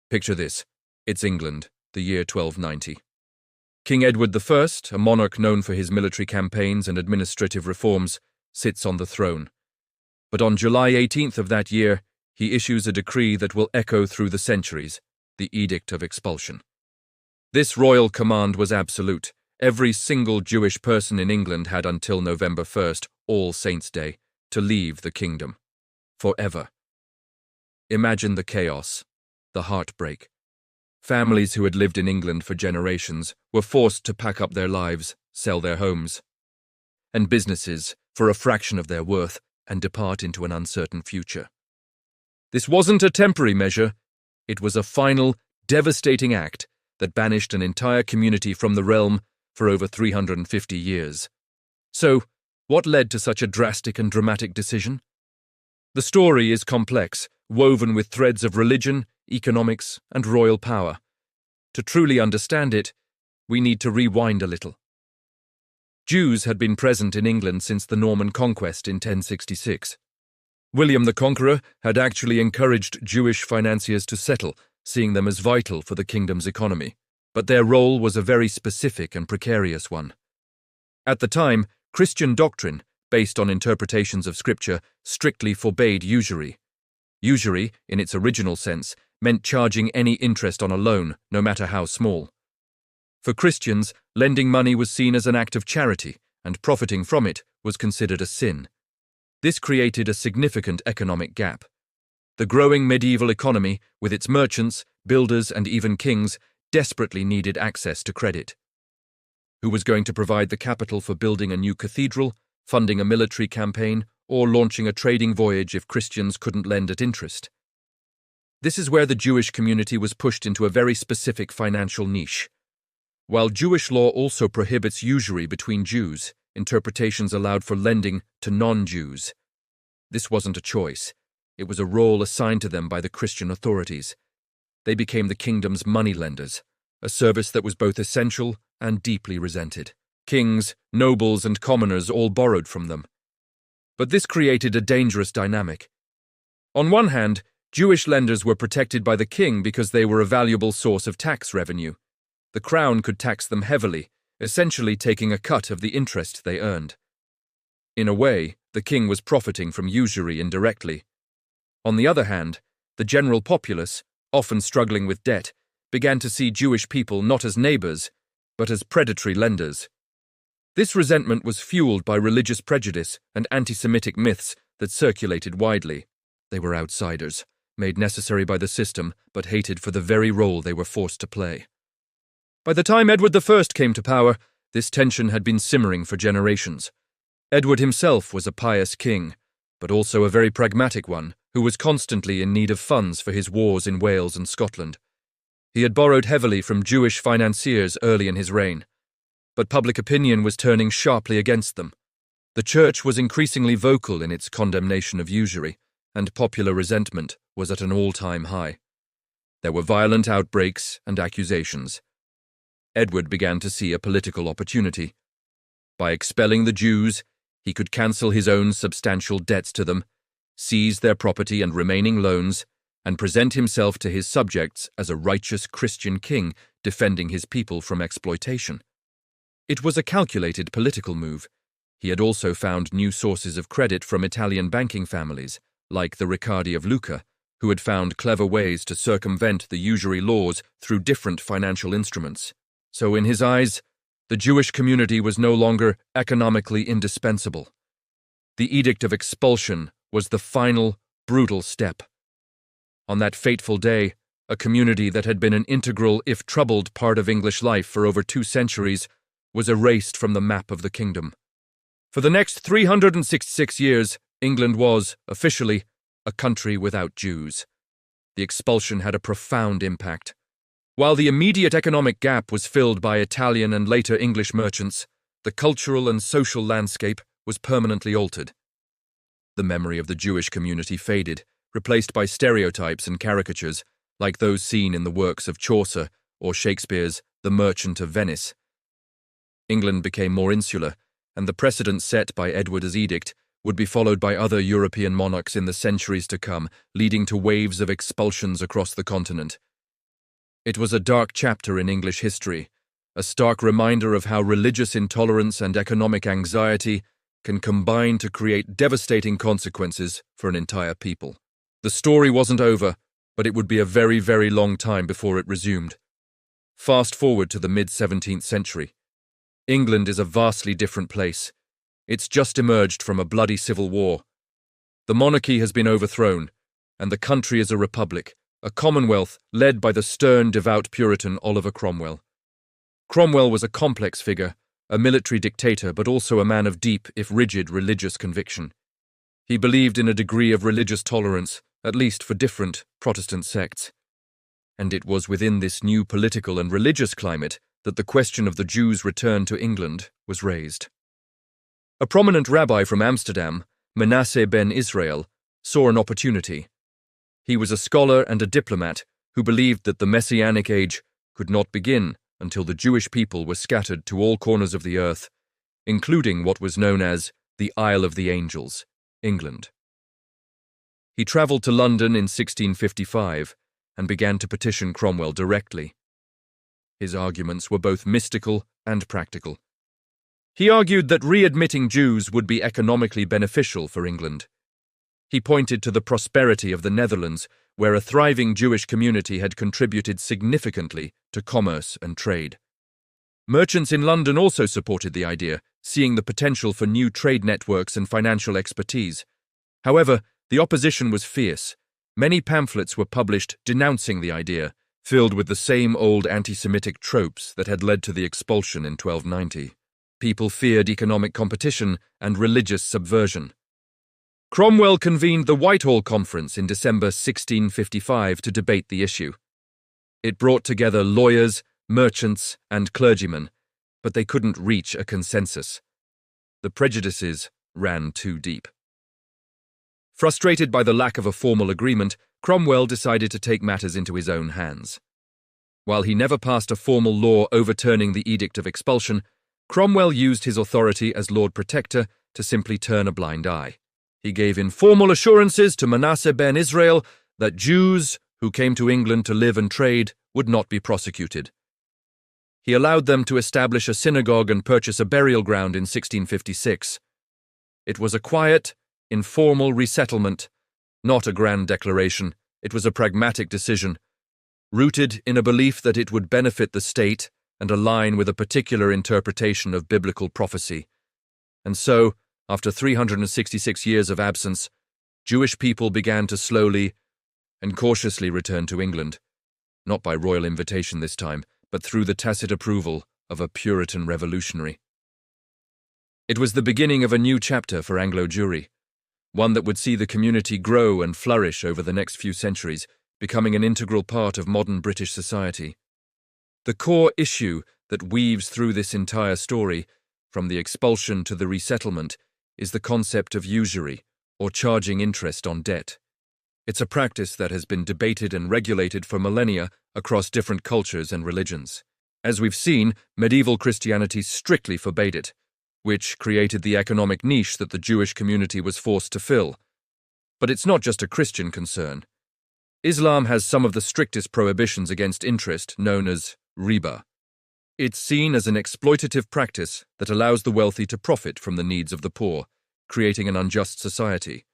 Picture this. It's England, the year 1290. King Edward I, a monarch known for his military campaigns and administrative reforms, sits on the throne. But on July 18th of that year, he issues a decree that will echo through the centuries, the edict of expulsion. This royal command was absolute. Every single Jewish person in England had until November 1st, All Saints' Day, to leave the kingdom. Forever. Imagine the chaos, the heartbreak. Families who had lived in England for generations were forced to pack up their lives, sell their homes, and businesses for a fraction of their worth and depart into an uncertain future. This wasn't a temporary measure. It was a final, devastating act that banished an entire community from the realm for over 350 years. So, what led to such a drastic and dramatic decision? The story is complex, woven with threads of religion, economics, and royal power. To truly understand it, we need to rewind a little. Jews had been present in England since the Norman conquest in 1066. William the Conqueror had actually encouraged Jewish financiers to settle, seeing them as vital for the kingdom's economy. But their role was a very specific and precarious one. At the time, Christian doctrine, based on interpretations of Scripture, strictly forbade usury. Usury, in its original sense, meant charging any interest on a loan, no matter how small. For Christians, lending money was seen as an act of charity, and profiting from it was considered a sin. This created a significant economic gap. The growing medieval economy, with its merchants, builders, and even kings, desperately needed access to credit. Who was going to provide the capital for building a new cathedral, funding a military campaign, or launching a trading voyage if Christians couldn't lend at interest? This is where the Jewish community was pushed into a very specific financial niche. While Jewish law also prohibits usury between Jews, interpretations allowed for lending to non-Jews. This wasn't a choice. It was a role assigned to them by the Christian authorities. They became the kingdom's moneylenders, a service that was both essential and deeply resented. Kings, nobles, and commoners all borrowed from them. But this created a dangerous dynamic. On one hand, Jewish lenders were protected by the king because they were a valuable source of tax revenue. The crown could tax them heavily, essentially taking a cut of the interest they earned. In a way, the king was profiting from usury indirectly. On the other hand, the general populace, often struggling with debt, began to see Jewish people not as neighbors, but as predatory lenders. This resentment was fueled by religious prejudice and anti-Semitic myths that circulated widely. They were outsiders, made necessary by the system, but hated for the very role they were forced to play. By the time Edward I came to power, this tension had been simmering for generations. Edward himself was a pious king, but also a very pragmatic one, who was constantly in need of funds for his wars in Wales and Scotland. He had borrowed heavily from Jewish financiers early in his reign, but public opinion was turning sharply against them. The church was increasingly vocal in its condemnation of usury, and popular resentment was at an all-time high. There were violent outbreaks and accusations. Edward began to see a political opportunity. By expelling the Jews, he could cancel his own substantial debts to them, seize their property and remaining loans, and present himself to his subjects as a righteous Christian king defending his people from exploitation. It was a calculated political move. He had also found new sources of credit from Italian banking families, like the Riccardi of Lucca, who had found clever ways to circumvent the usury laws through different financial instruments. So in his eyes, the Jewish community was no longer economically indispensable. The edict of expulsion was the final, brutal step. On that fateful day, a community that had been an integral, if troubled, part of English life for over 2 centuries was erased from the map of the kingdom. For the next 366 years, England was, officially, a country without Jews. The expulsion had a profound impact. While the immediate economic gap was filled by Italian and later English merchants, the cultural and social landscape was permanently altered. The memory of the Jewish community faded, replaced by stereotypes and caricatures, like those seen in the works of Chaucer or Shakespeare's The Merchant of Venice. England became more insular, and the precedent set by Edward's edict would be followed by other European monarchs in the centuries to come, leading to waves of expulsions across the continent. It was a dark chapter in English history, a stark reminder of how religious intolerance and economic anxiety can combine to create devastating consequences for an entire people. The story wasn't over, but it would be a very, very long time before it resumed. Fast forward to the mid-17th century. England is a vastly different place. It's just emerged from a bloody civil war. The monarchy has been overthrown, and the country is a republic, a commonwealth led by the stern, devout Puritan Oliver Cromwell. Cromwell was a complex figure, a military dictator, but also a man of deep, if rigid, religious conviction. He believed in a degree of religious tolerance, at least for different Protestant sects. And it was within this new political and religious climate that the question of the Jews' return to England was raised. A prominent rabbi from Amsterdam, Manasseh ben Israel, saw an opportunity. He was a scholar and a diplomat who believed that the Messianic age could not begin until the Jewish people were scattered to all corners of the earth, including what was known as the Isle of the Angels, England. He travelled to London in 1655 and began to petition Cromwell directly. His arguments were both mystical and practical. He argued that readmitting Jews would be economically beneficial for England. He pointed to the prosperity of the Netherlands, where a thriving Jewish community had contributed significantly to commerce and trade. Merchants in London also supported the idea, seeing the potential for new trade networks and financial expertise. However, the opposition was fierce. Many pamphlets were published denouncing the idea, filled with the same old anti-Semitic tropes that had led to the expulsion in 1290. People feared economic competition and religious subversion. Cromwell convened the Whitehall Conference in December 1655 to debate the issue. It brought together lawyers, merchants, and clergymen, but they couldn't reach a consensus. The prejudices ran too deep. Frustrated by the lack of a formal agreement, Cromwell decided to take matters into his own hands. While he never passed a formal law overturning the edict of expulsion, Cromwell used his authority as Lord Protector to simply turn a blind eye. He gave informal assurances to Manasseh ben Israel that Jews who came to England to live and trade would not be prosecuted. He allowed them to establish a synagogue and purchase a burial ground in 1656. It was a quiet, informal resettlement, not a grand declaration. It was a pragmatic decision, rooted in a belief that it would benefit the state and align with a particular interpretation of biblical prophecy. And so, after 366 years of absence, Jewish people began to slowly and cautiously return to England, not by royal invitation this time, but through the tacit approval of a Puritan revolutionary. It was the beginning of a new chapter for Anglo Jewry, one that would see the community grow and flourish over the next few centuries, becoming an integral part of modern British society. The core issue that weaves through this entire story, from the expulsion to the resettlement, is the concept of usury, or charging interest on debt. It's a practice that has been debated and regulated for millennia across different cultures and religions. As we've seen, medieval Christianity strictly forbade it, which created the economic niche that the Jewish community was forced to fill. But it's not just a Christian concern. Islam has some of the strictest prohibitions against interest, known as riba. It's seen as an exploitative practice that allows the wealthy to profit from the needs of the poor, creating an unjust society.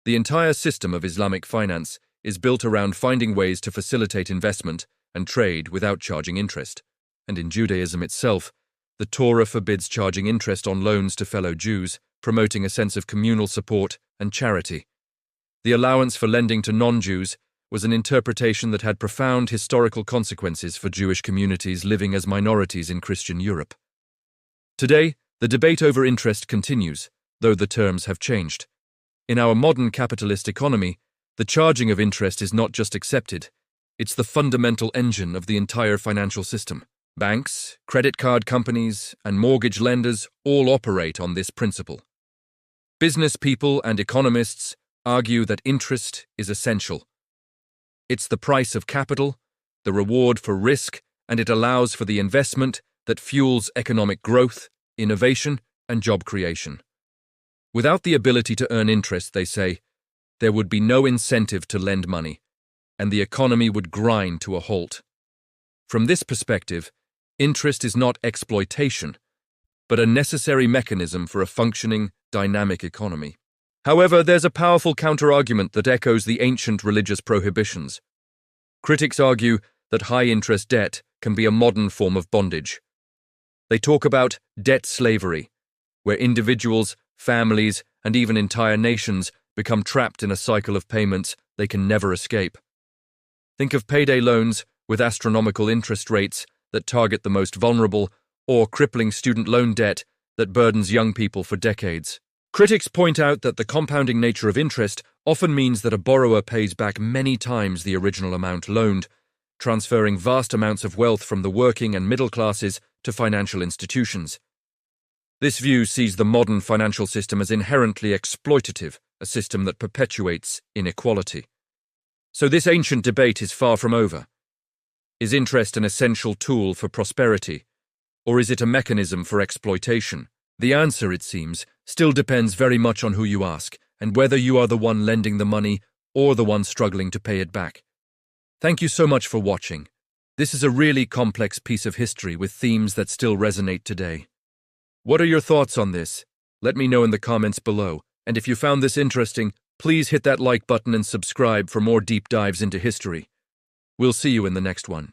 The entire system of Islamic finance is built around finding ways to facilitate investment and trade without charging interest. And in Judaism itself, the Torah forbids charging interest on loans to fellow Jews, promoting a sense of communal support and charity. The allowance for lending to non-Jews was an interpretation that had profound historical consequences for Jewish communities living as minorities in Christian Europe. Today, the debate over interest continues, though the terms have changed. In our modern capitalist economy, the charging of interest is not just accepted, it's the fundamental engine of the entire financial system. Banks, credit card companies, and mortgage lenders all operate on this principle. Business people and economists argue that interest is essential. It's the price of capital, the reward for risk, and it allows for the investment that fuels economic growth, innovation, and job creation. Without the ability to earn interest, they say, there would be no incentive to lend money, and the economy would grind to a halt. From this perspective, interest is not exploitation, but a necessary mechanism for a functioning, dynamic economy. However, there's a powerful counter-argument that echoes the ancient religious prohibitions. Critics argue that high-interest debt can be a modern form of bondage. They talk about debt slavery, where individuals, families, and even entire nations become trapped in a cycle of payments they can never escape. Think of payday loans with astronomical interest rates that target the most vulnerable, or crippling student loan debt that burdens young people for decades. Critics point out that the compounding nature of interest often means that a borrower pays back many times the original amount loaned, transferring vast amounts of wealth from the working and middle classes to financial institutions. This view sees the modern financial system as inherently exploitative, a system that perpetuates inequality. So this ancient debate is far from over. Is interest an essential tool for prosperity, or is it a mechanism for exploitation? The answer, it seems, still depends very much on who you ask, and whether you are the one lending the money or the one struggling to pay it back. Thank you so much for watching. This is a really complex piece of history with themes that still resonate today. What are your thoughts on this? Let me know in the comments below, and if you found this interesting, please hit that like button and subscribe for more deep dives into history. We'll see you in the next one.